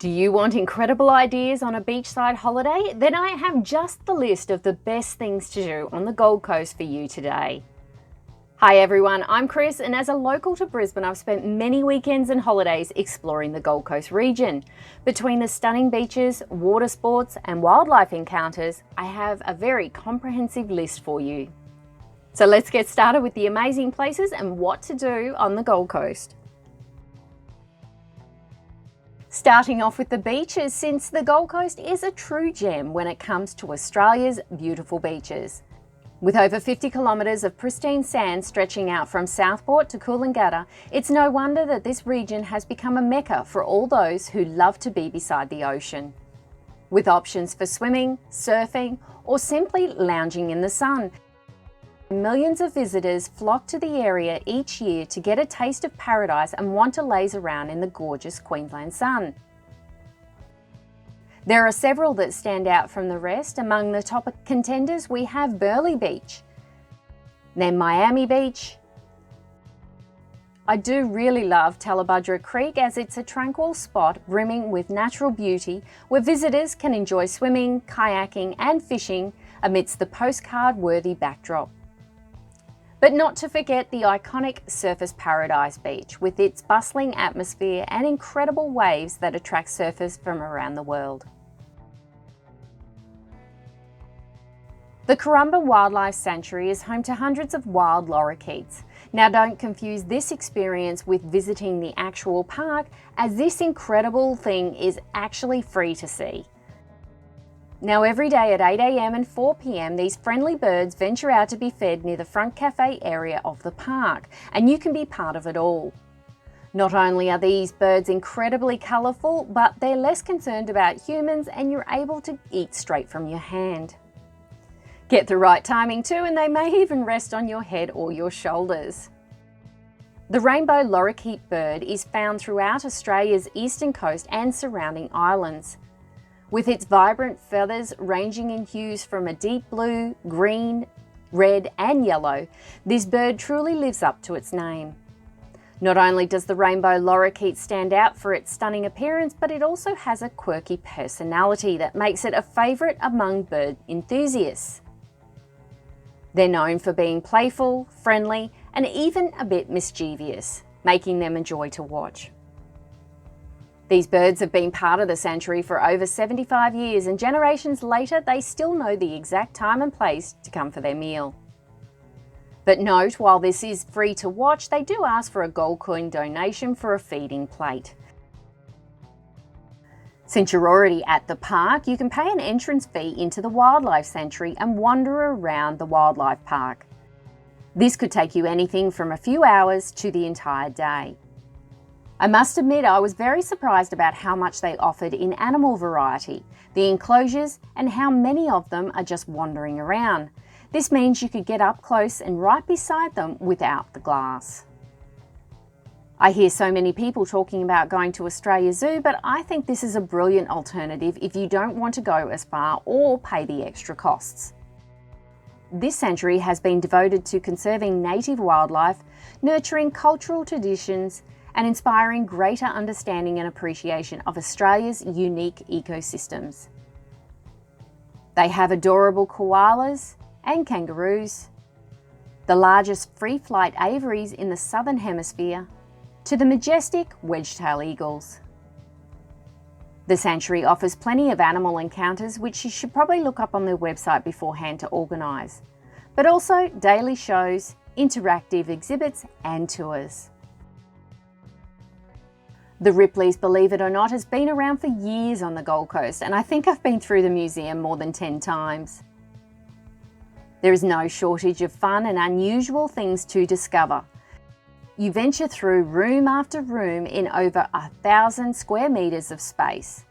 Do you want incredible ideas on a beachside holiday? Then I have just the list of the best things to do on the Gold Coast for you today. Hi everyone, I'm Chris, and as a local to Brisbane, I've spent many weekends and holidays exploring the Gold Coast region. Between the stunning beaches, water sports and wildlife encounters, I have a very comprehensive list for you. So let's get started with the amazing places and what to do on the Gold Coast. Starting off with the beaches, since the Gold Coast is a true gem when it comes to Australia's beautiful beaches. With over 50 kilometres of pristine sand stretching out from Southport to Coolangatta, it's no wonder that this region has become a mecca for all those who love to be beside the ocean. With options for swimming, surfing, or simply lounging in the sun, millions of visitors flock to the area each year to get a taste of paradise and want to laze around in the gorgeous Queensland sun. There are several that stand out from the rest. Among the top contenders we have Burleigh Beach, then Miami Beach. I do really love Tallebudgera Creek as it's a tranquil spot brimming with natural beauty where visitors can enjoy swimming, kayaking and fishing amidst the postcard-worthy backdrop. But not to forget the iconic Surfers Paradise Beach with its bustling atmosphere and incredible waves that attract surfers from around the world. The Corumba Wildlife Sanctuary is home to hundreds of wild lorikeets. Now don't confuse this experience with visiting the actual park, as this incredible thing is actually free to see. Now every day at 8 a.m. and 4 p.m. these friendly birds venture out to be fed near the front cafe area of the park, and you can be part of it all. Not only are these birds incredibly colourful, but they're less concerned about humans and you're able to eat straight from your hand. Get the right timing too, and they may even rest on your head or your shoulders. The rainbow lorikeet bird is found throughout Australia's eastern coast and surrounding islands. With its vibrant feathers ranging in hues from a deep blue, green, red and yellow, this bird truly lives up to its name. Not only does the rainbow lorikeet stand out for its stunning appearance, but it also has a quirky personality that makes it a favourite among bird enthusiasts. They're known for being playful, friendly and even a bit mischievous, making them a joy to watch. These birds have been part of the sanctuary for over 75 years, and generations later they still know the exact time and place to come for their meal. But note, while this is free to watch, they do ask for a gold coin donation for a feeding plate. Since you're already at the park, you can pay an entrance fee into the wildlife sanctuary and wander around the wildlife park. This could take you anything from a few hours to the entire day. I must admit I was very surprised about how much they offered in animal variety, the enclosures and how many of them are just wandering around. This means you could get up close and right beside them without the glass. I hear so many people talking about going to Australia Zoo, but I think this is a brilliant alternative if you don't want to go as far or pay the extra costs. This sanctuary has been devoted to conserving native wildlife, nurturing cultural traditions, and inspiring greater understanding and appreciation of Australia's unique ecosystems. They have adorable koalas and kangaroos, the largest free-flight aviaries in the southern hemisphere, to the majestic wedge-tail eagles. The sanctuary offers plenty of animal encounters, which you should probably look up on their website beforehand to organise, but also daily shows, interactive exhibits and tours. The Ripley's, believe it or not, has been around for years on the Gold Coast, and I think I've been through the museum more than 10 times. There is no shortage of fun and unusual things to discover. You venture through room after room in over 1,000 square metres of space,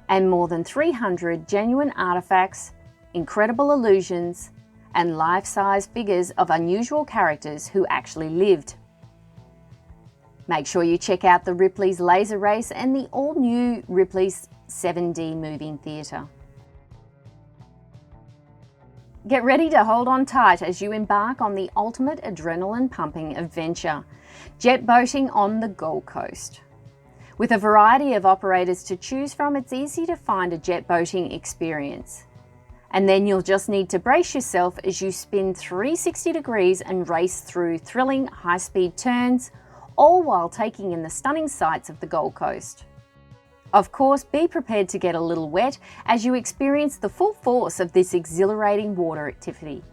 and more than 300 genuine artefacts, incredible illusions, and life-size figures of unusual characters who actually lived. Make sure you check out the Ripley's Laser Race and the all-new Ripley's 7D Moving Theatre. Get ready to hold on tight as you embark on the ultimate adrenaline-pumping adventure, jet boating on the Gold Coast. With a variety of operators to choose from, it's easy to find a jet boating experience. And then you'll just need to brace yourself as you spin 360 degrees and race through thrilling high-speed turns, all while taking in the stunning sights of the Gold Coast. Of course, be prepared to get a little wet as you experience the full force of this exhilarating water activity.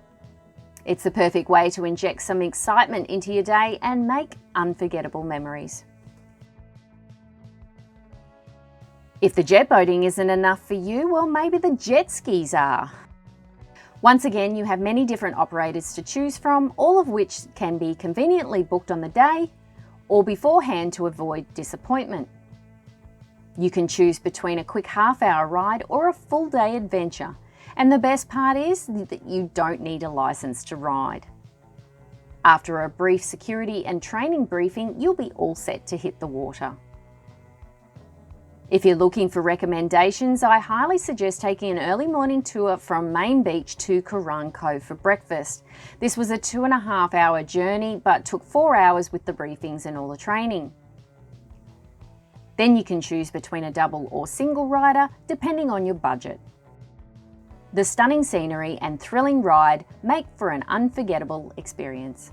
It's the perfect way to inject some excitement into your day and make unforgettable memories. If the jet boating isn't enough for you, well, maybe the jet skis are. Once again, you have many different operators to choose from, all of which can be conveniently booked on the day or beforehand to avoid disappointment. You can choose between a quick half-hour ride or a full-day adventure, and the best part is that you don't need a license to ride. After a brief security and training briefing, you'll be all set to hit the water. If you're looking for recommendations, I highly suggest taking an early morning tour from Main Beach to Coorong Cove for breakfast. This was a 2.5-hour journey, but took 4 hours with the briefings and all the training. Then you can choose between a double or single rider, depending on your budget. The stunning scenery and thrilling ride make for an unforgettable experience.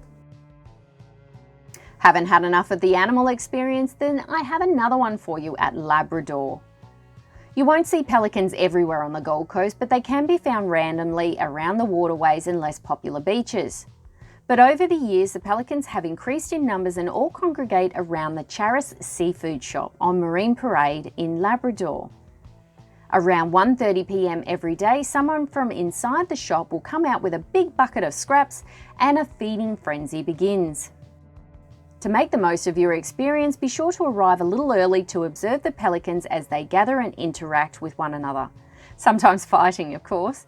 Haven't had enough of the animal experience? Then I have another one for you at Labrador. You won't see pelicans everywhere on the Gold Coast, but they can be found randomly around the waterways and less popular beaches. But over the years, the pelicans have increased in numbers and all congregate around the Charis Seafood Shop on Marine Parade in Labrador. Around 1:30 p.m. every day, someone from inside the shop will come out with a big bucket of scraps and a feeding frenzy begins. To make the most of your experience, be sure to arrive a little early to observe the pelicans as they gather and interact with one another. Sometimes fighting, of course.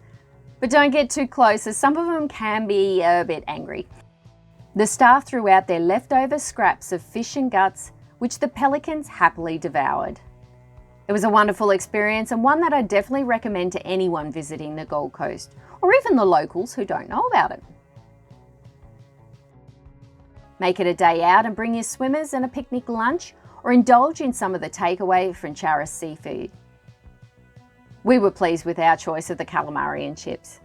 But don't get too close, as some of them can be a bit angry. The staff threw out their leftover scraps of fish and guts, which the pelicans happily devoured. It was a wonderful experience and one that I definitely recommend to anyone visiting the Gold Coast, or even the locals who don't know about it. Make it a day out and bring your swimmers and a picnic lunch, or indulge in some of the takeaway from Charis Seafood. We were pleased with our choice of the calamari and chips.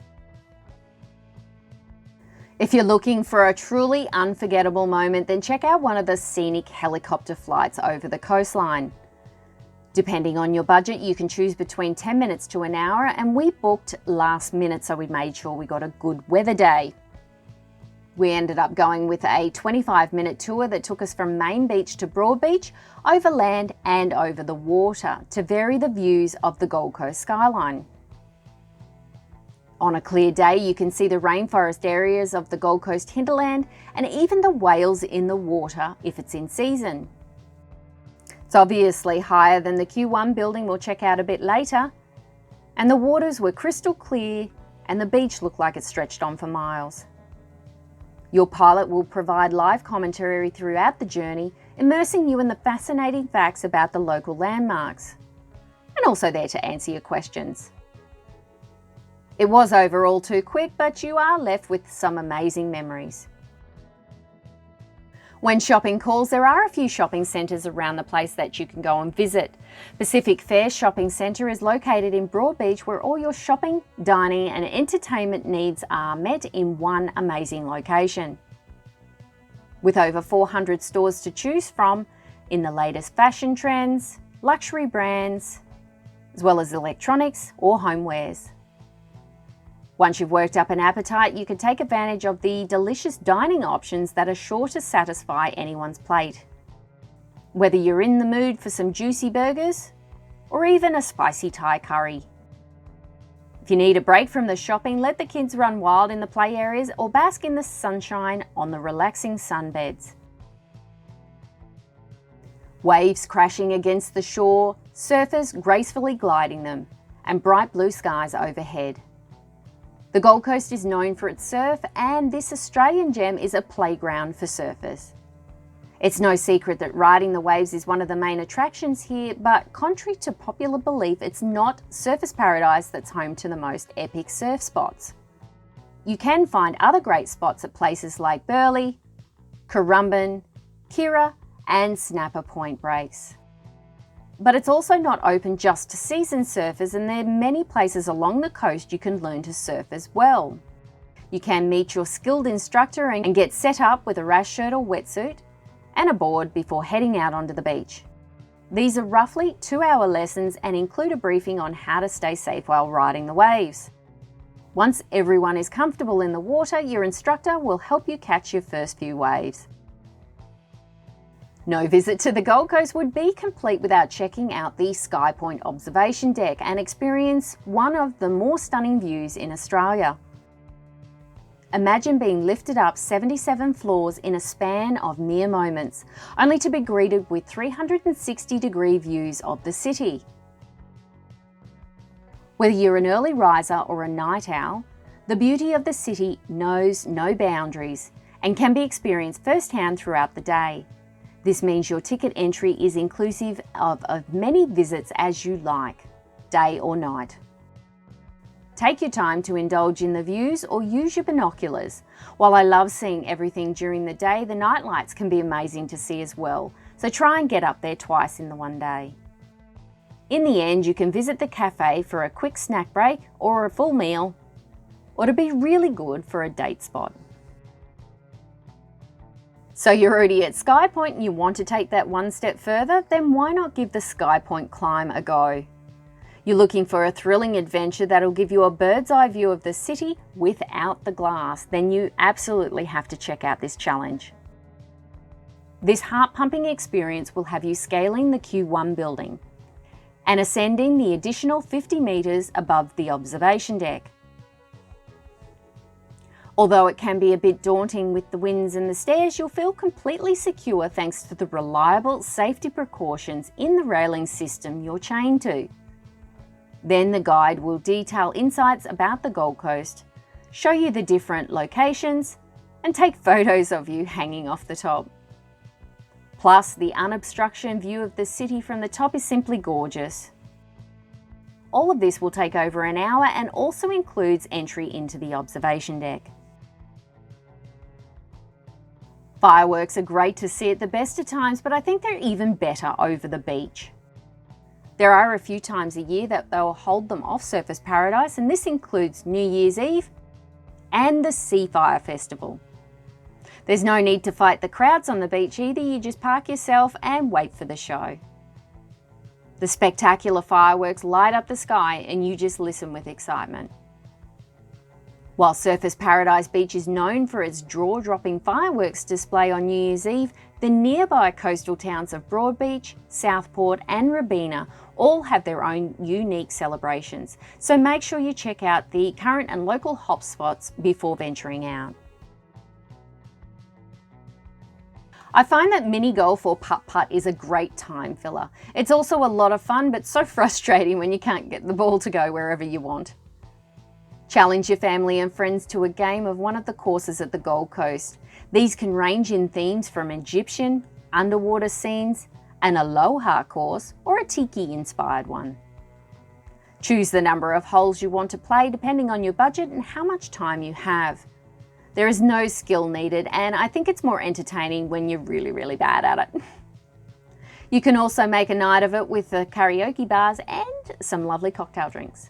If you're looking for a truly unforgettable moment, then check out one of the scenic helicopter flights over the coastline. Depending on your budget, you can choose between 10 minutes to an hour, and we booked last minute, so we made sure we got a good weather day. We ended up going with a 25-minute tour that took us from Main Beach to Broad Beach, over land and over the water, to vary the views of the Gold Coast skyline. On a clear day, you can see the rainforest areas of the Gold Coast hinterland and even the whales in the water if it's in season. It's obviously higher than the Q1 building we'll check out a bit later, and the waters were crystal clear and the beach looked like it stretched on for miles. Your pilot will provide live commentary throughout the journey, immersing you in the fascinating facts about the local landmarks, and also there to answer your questions. It was overall too quick, but you are left with some amazing memories. When shopping calls, there are a few shopping centres around the place that you can go and visit. Pacific Fair Shopping Centre is located in Broad Beach, where all your shopping, dining and entertainment needs are met in one amazing location. With over 400 stores to choose from in the latest fashion trends, luxury brands, as well as electronics or homewares. Once you've worked up an appetite, you can take advantage of the delicious dining options that are sure to satisfy anyone's plate. Whether you're in the mood for some juicy burgers or even a spicy Thai curry. If you need a break from the shopping, let the kids run wild in the play areas or bask in the sunshine on the relaxing sunbeds. Waves crashing against the shore, surfers gracefully gliding them, and bright blue skies overhead. The Gold Coast is known for its surf, and this Australian gem is a playground for surfers. It's no secret that riding the waves is one of the main attractions here, but contrary to popular belief, it's not Surfers Paradise that's home to the most epic surf spots. You can find other great spots at places like Burleigh, Currumbin, Kirra and Snapper Point Breaks. But it's also not open just to seasoned surfers, and there are many places along the coast you can learn to surf as well. You can meet your skilled instructor and get set up with a rash shirt or wetsuit and a board before heading out onto the beach. These are roughly 2-hour lessons and include a briefing on how to stay safe while riding the waves. Once everyone is comfortable in the water, your instructor will help you catch your first few waves. No visit to the Gold Coast would be complete without checking out the Sky Point observation deck and experience one of the more stunning views in Australia. Imagine being lifted up 77 floors in a span of mere moments, only to be greeted with 360-degree views of the city. Whether you're an early riser or a night owl, the beauty of the city knows no boundaries and can be experienced firsthand throughout the day. This means your ticket entry is inclusive of as many visits as you like, day or night. Take your time to indulge in the views or use your binoculars. While I love seeing everything during the day, the night lights can be amazing to see as well, so try and get up there twice in the one day. In the end, you can visit the cafe for a quick snack break or a full meal, or to be really good for a date spot. So you're already at Sky Point and you want to take that one step further? Then why not give the Sky Point climb a go? You're looking for a thrilling adventure that'll give you a bird's eye view of the city without the glass? Then you absolutely have to check out this challenge. This heart-pumping experience will have you scaling the Q1 building and ascending the additional 50 metres above the observation deck. Although it can be a bit daunting with the winds and the stairs, you'll feel completely secure thanks to the reliable safety precautions in the railing system you're chained to. Then the guide will detail insights about the Gold Coast, show you the different locations, and take photos of you hanging off the top. Plus, the unobstructed view of the city from the top is simply gorgeous. All of this will take over an hour and also includes entry into the observation deck. Fireworks are great to see at the best of times, but I think they're even better over the beach. There are a few times a year that they'll hold them off Surfers Paradise, and this includes New Year's Eve and the Sea Fire Festival. There's no need to fight the crowds on the beach either, you just park yourself and wait for the show. The spectacular fireworks light up the sky and you just listen with excitement. While Surfers Paradise Beach is known for its jaw-dropping fireworks display on New Year's Eve, the nearby coastal towns of Broadbeach, Southport and Robina all have their own unique celebrations, so make sure you check out the current and local hotspots before venturing out. I find that mini golf or putt-putt is a great time filler. It's also a lot of fun, but so frustrating when you can't get the ball to go wherever you want. Challenge your family and friends to a game of one of the courses at the Gold Coast. These can range in themes from Egyptian, underwater scenes, an aloha course, or a tiki-inspired one. Choose the number of holes you want to play depending on your budget and how much time you have. There is no skill needed, and I think it's more entertaining when you're really bad at it. You can also make a night of it with the karaoke bars and some lovely cocktail drinks.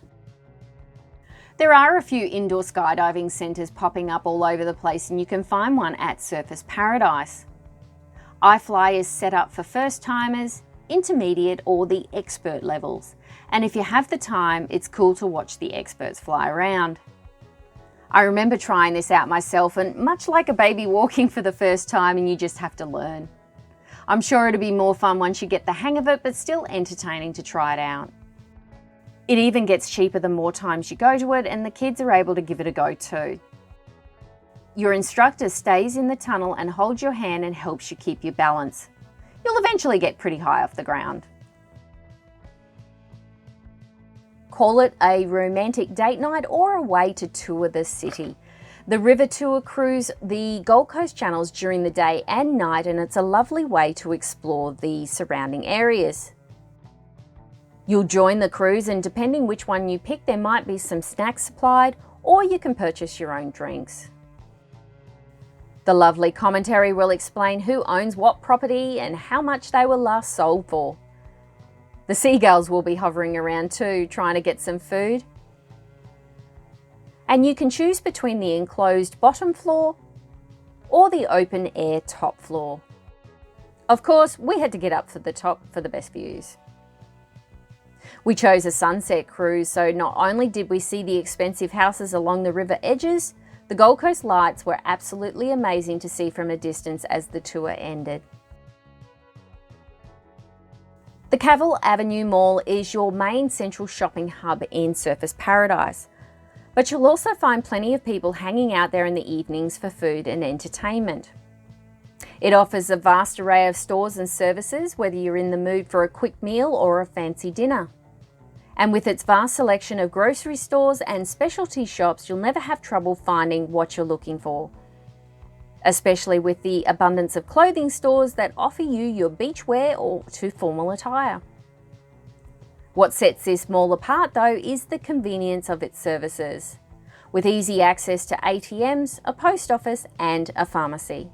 There are a few indoor skydiving centres popping up all over the place, and you can find one at Surfers Paradise. iFly is set up for first-timers, intermediate or the expert levels, and if you have the time, it's cool to watch the experts fly around. I remember trying this out myself, and much like a baby walking for the first time, and you just have to learn. I'm sure it'll be more fun once you get the hang of it, but still entertaining to try it out. It even gets cheaper the more times you go to it, and the kids are able to give it a go too. Your instructor stays in the tunnel and holds your hand and helps you keep your balance. You'll eventually get pretty high off the ground. Call it a romantic date night or a way to tour the city. The river tour cruise the Gold Coast channels during the day and night, and it's a lovely way to explore the surrounding areas. You'll join the cruise, and depending which one you pick, there might be some snacks supplied, or you can purchase your own drinks. The lovely commentary will explain who owns what property and how much they were last sold for. The seagulls will be hovering around too, trying to get some food. And you can choose between the enclosed bottom floor or the open air top floor. Of course, we had to get up to the top for the best views. We chose a sunset cruise, so not only did we see the expensive houses along the river edges, the Gold Coast lights were absolutely amazing to see from a distance as the tour ended. The Cavill Avenue Mall is your main central shopping hub in Surfers Paradise, but you'll also find plenty of people hanging out there in the evenings for food and entertainment. It offers a vast array of stores and services, whether you're in the mood for a quick meal or a fancy dinner. And with its vast selection of grocery stores and specialty shops, you'll never have trouble finding what you're looking for. Especially with the abundance of clothing stores that offer you your beachwear or to formal attire. What sets this mall apart though is the convenience of its services, with easy access to ATMs, a post office and a pharmacy.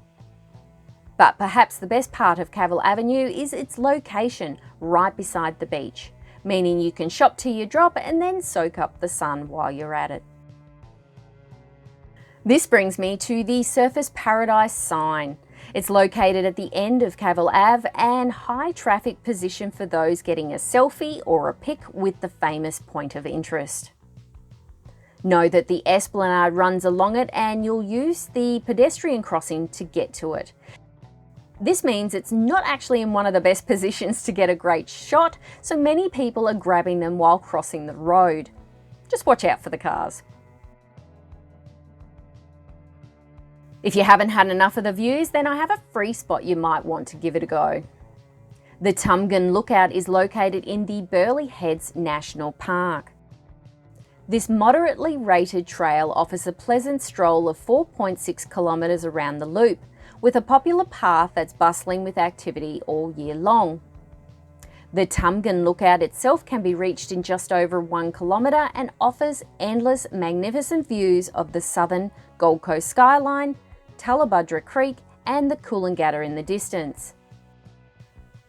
But perhaps the best part of Cavill Avenue is its location right beside the beach, meaning you can shop till you drop and then soak up the sun while you're at it. This brings me to the Surfers Paradise sign. It's located at the end of Cavill Ave and high traffic position for those getting a selfie or a pic with the famous point of interest. Know that the Esplanade runs along it and you'll use the pedestrian crossing to get to it. This means it's not actually in one of the best positions to get a great shot, so many people are grabbing them while crossing the road. Just watch out for the cars. If you haven't had enough of the views, then I have a free spot you might want to give it a go. The Tumgun Lookout is located in the Burleigh Heads National Park. This moderately rated trail offers a pleasant stroll of 4.6 kilometres around the loop, with a popular path that's bustling with activity all year long. The Tumgun Lookout itself can be reached in just over 1 kilometre and offers endless magnificent views of the southern Gold Coast skyline, Tallabudra Creek and the Coolangatta in the distance.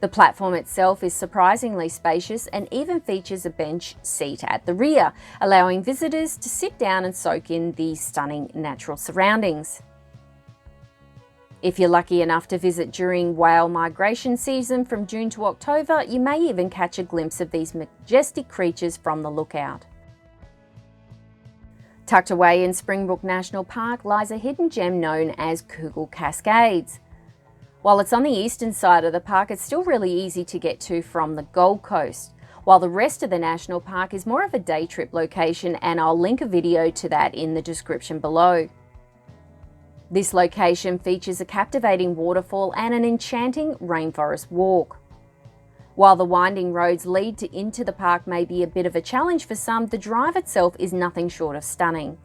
The platform itself is surprisingly spacious and even features a bench seat at the rear, allowing visitors to sit down and soak in the stunning natural surroundings. If you're lucky enough to visit during whale migration season from June to October, you may even catch a glimpse of these majestic creatures from the lookout. Tucked away in Springbrook National Park lies a hidden gem known as Kugel Cascades. While it's on the eastern side of the park, it's still really easy to get to from the Gold Coast, while the rest of the national park is more of a day trip location, and I'll link a video to that in the description below. This location features a captivating waterfall and an enchanting rainforest walk. While the winding roads lead into the park may be a bit of a challenge for some, the drive itself is nothing short of stunning.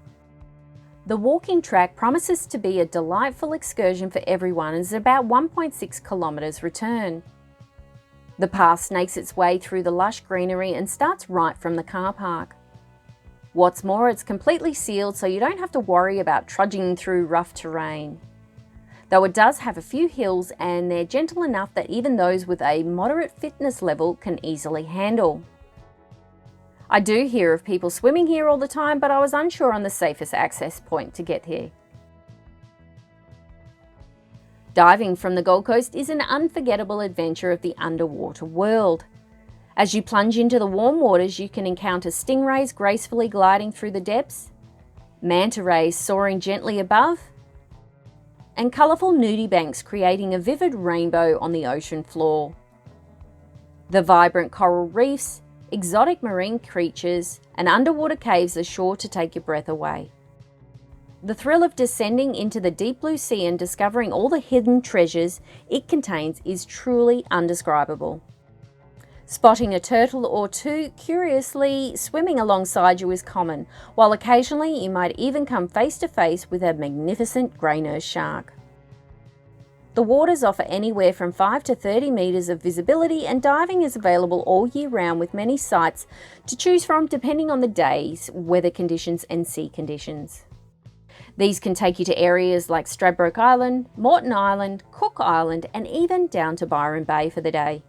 The walking track promises to be a delightful excursion for everyone and is about 1.6 kilometres return. The path snakes its way through the lush greenery and starts right from the car park. What's more, it's completely sealed, so you don't have to worry about trudging through rough terrain. Though it does have a few hills and they're gentle enough that even those with a moderate fitness level can easily handle. I do hear of people swimming here all the time, but I was unsure on the safest access point to get here. Diving from the Gold Coast is an unforgettable adventure of the underwater world. As you plunge into the warm waters, you can encounter stingrays gracefully gliding through the depths, manta rays soaring gently above, and colourful nudie banks creating a vivid rainbow on the ocean floor. The vibrant coral reefs, exotic marine creatures, and underwater caves are sure to take your breath away. The thrill of descending into the deep blue sea and discovering all the hidden treasures it contains is truly undescribable. Spotting a turtle or two curiously swimming alongside you is common, while occasionally you might even come face to face with a magnificent grey-nosed shark. The waters offer anywhere from 5 to 30 metres of visibility, and diving is available all year round with many sites to choose from depending on the days, weather conditions and sea conditions. These can take you to areas like Stradbroke Island, Moreton Island, Cook Island and even down to Byron Bay for the day.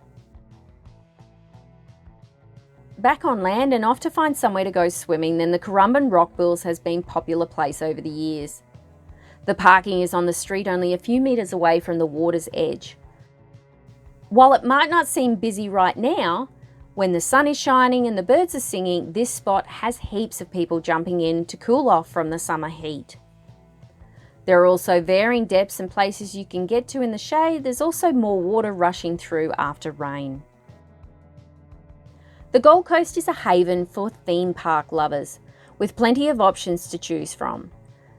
back on land and off to find somewhere to go swimming, then the Currumbin Rockpools has been a popular place over the years. The parking is on the street only a few metres away from the water's edge. While it might not seem busy right now, when the sun is shining and the birds are singing, this spot has heaps of people jumping in to cool off from the summer heat. There are also varying depths and places you can get to in the shade. There's also more water rushing through after rain. The Gold Coast is a haven for theme park lovers, with plenty of options to choose from.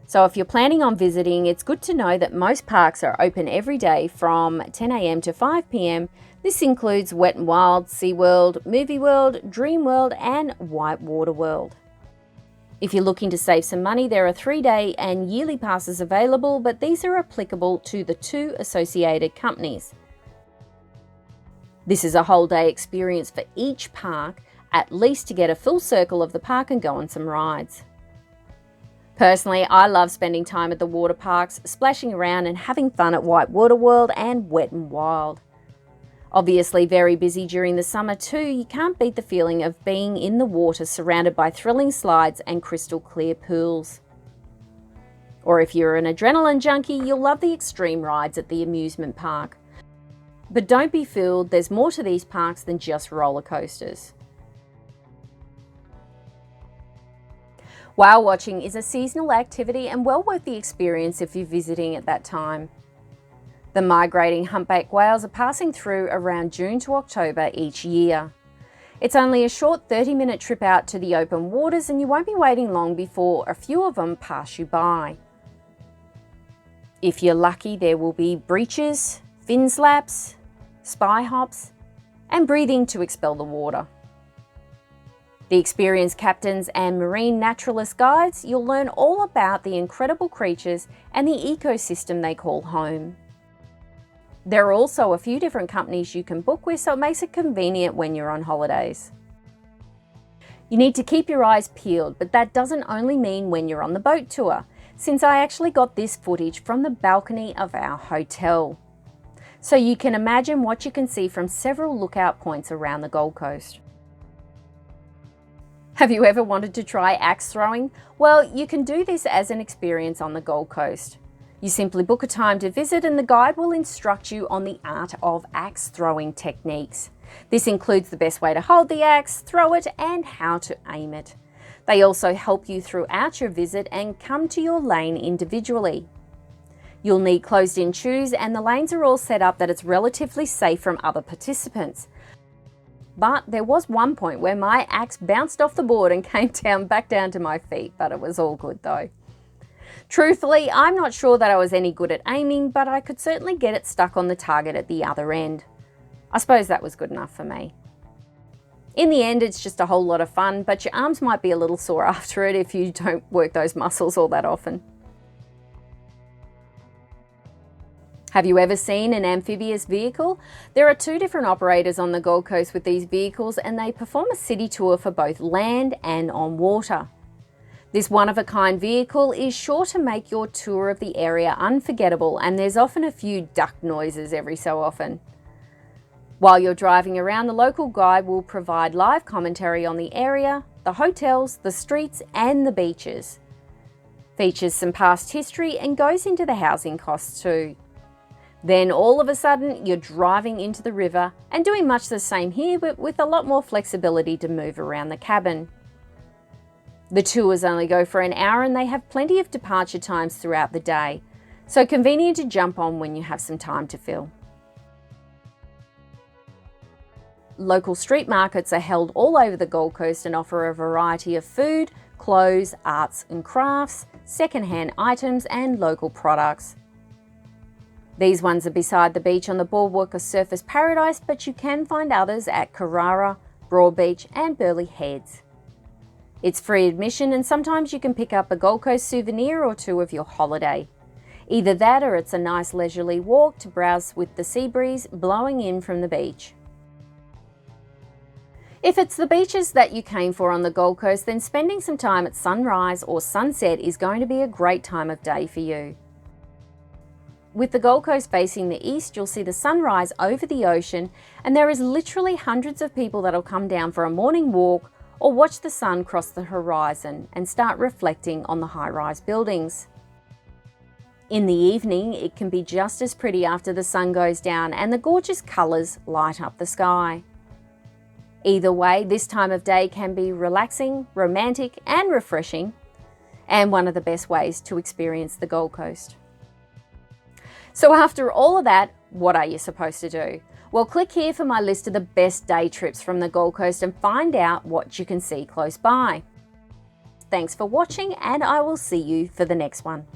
So if you're planning on visiting, it's good to know that most parks are open every day from 10 a.m. to 5 p.m. This includes Wet n Wild, SeaWorld, Movie World, Dream World and Whitewater World. If you're looking to save some money, there are 3-day and yearly passes available, but these are applicable to the 2 associated companies. This is a whole day experience for each park, at least to get a full circle of the park and go on some rides. Personally, I love spending time at the water parks, splashing around and having fun at Whitewater World and Wet n Wild. Obviously very busy during the summer too, you can't beat the feeling of being in the water surrounded by thrilling slides and crystal clear pools. Or if you're an adrenaline junkie, you'll love the extreme rides at the amusement park. But don't be fooled, there's more to these parks than just roller coasters. Whale watching is a seasonal activity and well worth the experience if you're visiting at that time. The migrating humpback whales are passing through around June to October each year. It's only a short 30-minute trip out to the open waters and you won't be waiting long before a few of them pass you by. If you're lucky, there will be breaches, fin slaps, spy hops, and breathing to expel the water. The experienced captains and marine naturalist guides, you'll learn all about the incredible creatures and the ecosystem they call home. There are also a few different companies you can book with, so it makes it convenient when you're on holidays. You need to keep your eyes peeled, but that doesn't only mean when you're on the boat tour, since I actually got this footage from the balcony of our hotel. So you can imagine what you can see from several lookout points around the Gold Coast. Have you ever wanted to try axe throwing? Well, you can do this as an experience on the Gold Coast. You simply book a time to visit and the guide will instruct you on the art of axe throwing techniques. This includes the best way to hold the axe, throw it, and how to aim it. They also help you throughout your visit and come to your lane individually. You'll need closed-in shoes and the lanes are all set up that it's relatively safe from other participants. But there was one point where my axe bounced off the board and came back down to my feet, but it was all good though. Truthfully, I'm not sure that I was any good at aiming, but I could certainly get it stuck on the target at the other end. I suppose that was good enough for me. In the end, it's just a whole lot of fun, but your arms might be a little sore after it if you don't work those muscles all that often. Have you ever seen an amphibious vehicle? There are 2 different operators on the Gold Coast with these vehicles and they perform a city tour for both land and on water. This one-of-a-kind vehicle is sure to make your tour of the area unforgettable and there's often a few duck noises every so often. While you're driving around, the local guide will provide live commentary on the area, the hotels, the streets and the beaches. Features some past history and goes into the housing costs too. Then all of a sudden you're driving into the river and doing much the same here but with a lot more flexibility to move around the cabin. The tours only go for an hour and they have plenty of departure times throughout the day, so convenient to jump on when you have some time to fill. Local street markets are held all over the Gold Coast and offer a variety of food, clothes, arts and crafts, second-hand items and local products. These ones are beside the beach on the boardwalk of Surfers Paradise, but you can find others at Carrara, Broadbeach and Burleigh Heads. It's free admission and sometimes you can pick up a Gold Coast souvenir or 2 of your holiday. Either that or it's a nice leisurely walk to browse with the sea breeze blowing in from the beach. If it's the beaches that you came for on the Gold Coast, then spending some time at sunrise or sunset is going to be a great time of day for you. With the Gold Coast facing the east, you'll see the sunrise over the ocean, and there is literally hundreds of people that'll come down for a morning walk or watch the sun cross the horizon and start reflecting on the high-rise buildings. In the evening, it can be just as pretty after the sun goes down and the gorgeous colours light up the sky. Either way, this time of day can be relaxing, romantic and refreshing, and one of the best ways to experience the Gold Coast. So after all of that, what are you supposed to do? Well, click here for my list of the best day trips from the Gold Coast and find out what you can see close by. Thanks for watching, and I will see you for the next one.